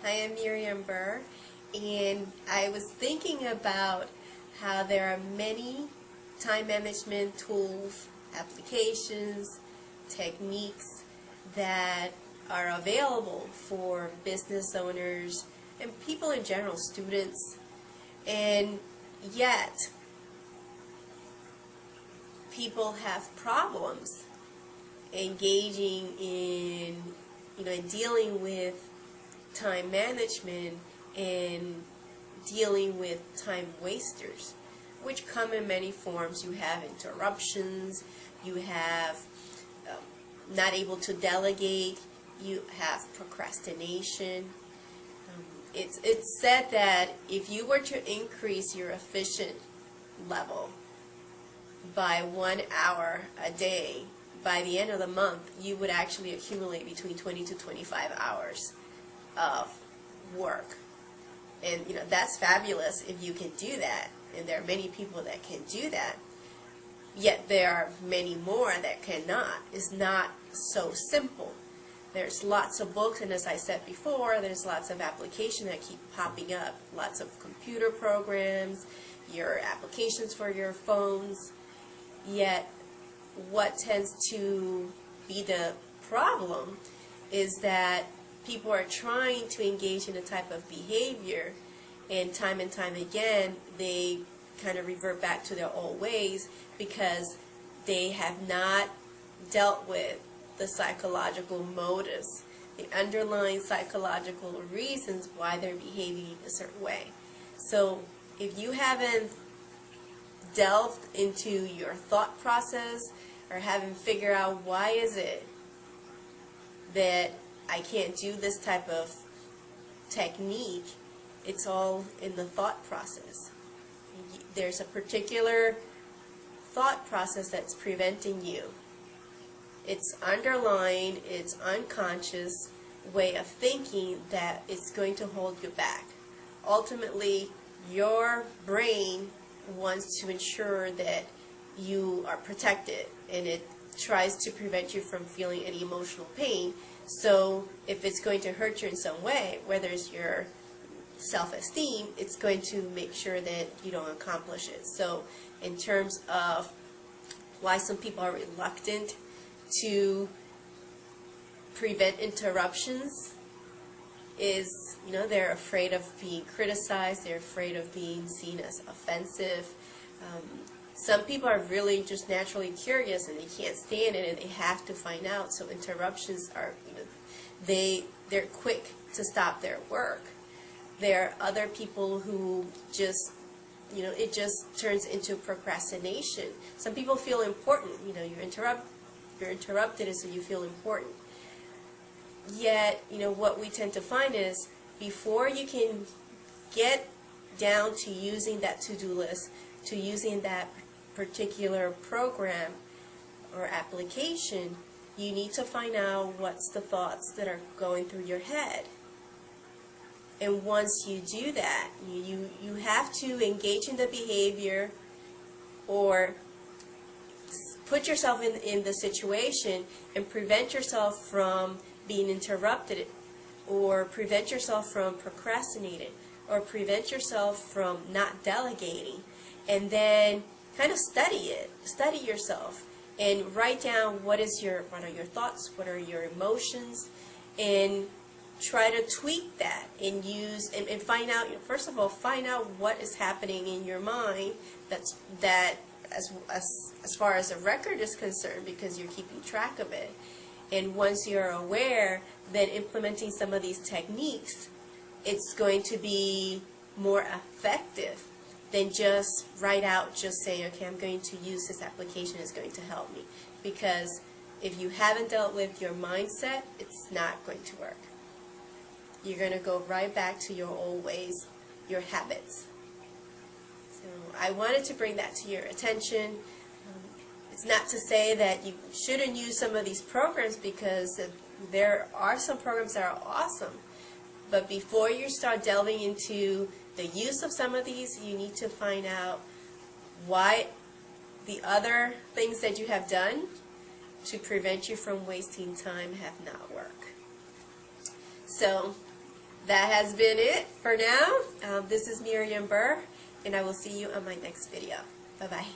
Hi, I'm Miriam Burr, and I was thinking about how there are many time management tools, applications, techniques that are available for business owners and people in general, students, and yet people have problems engaging in, in dealing with time management and dealing with time wasters, which come in many forms. You have interruptions, you have not able to delegate, you have procrastination. It's said that if you were to increase your efficient level by 1 hour a day, by the end of the month, you would actually accumulate between 20 to 25 hours of work. And that's fabulous if you can do that, and there are many people that can do that, yet there are many more that cannot. It's not so simple. There's lots of books, and as I said before, there's lots of applications that keep popping up, lots of computer programs, your applications for your phones, yet what tends to be the problem is that people are trying to engage in a type of behavior, and time again they kind of revert back to their old ways because they have not dealt with the psychological motives, the underlying psychological reasons why they're behaving a certain way. So if you haven't delved into your thought process or haven't figured out why is it that I can't do this type of technique, it's all in the thought process. There's a particular thought process that's preventing you. It's underlying, it's unconscious way of thinking that it's going to hold you back. Ultimately, your brain wants to ensure that you are protected, and it tries to prevent you from feeling any emotional pain. So if it's going to hurt you in some way, whether it's your self-esteem, it's going to make sure that you don't accomplish it. So in terms of why some people are reluctant to prevent interruptions is, they're afraid of being criticized, they're afraid of being seen as offensive. Some people are really just naturally curious and they can't stand it and they have to find out. So interruptions are, they're quick to stop their work. There are other people who just, it just turns into procrastination. Some people feel important. You're interrupted, and so you feel important. Yet, what we tend to find is before you can get down to using that to-do list, to using that particular program or application, you need to find out what's the thoughts that are going through your head. And once you do that, you have to engage in the behavior or put yourself in the situation and prevent yourself from being interrupted, or prevent yourself from procrastinating, or prevent yourself from not delegating, and then kind of study yourself and write down what are your thoughts, what are your emotions, and try to tweak that and use and find out, first of all, find out what is happening in your mind that as far as a record is concerned, because you're keeping track of it. And once you're aware, then implementing some of these techniques, it's going to be more effective than just just saying, okay, I'm going to use this application, it's going to help me. Because if you haven't dealt with your mindset, it's not going to work. You're going to go right back to your old ways, your habits. So I wanted to bring that to your attention. It's not to say that you shouldn't use some of these programs, because there are some programs that are awesome. But before you start delving into the use of some of these, you need to find out why the other things that you have done to prevent you from wasting time have not worked. So that has been it for now. This is Miriam Burr, and I will see you on my next video. Bye-bye.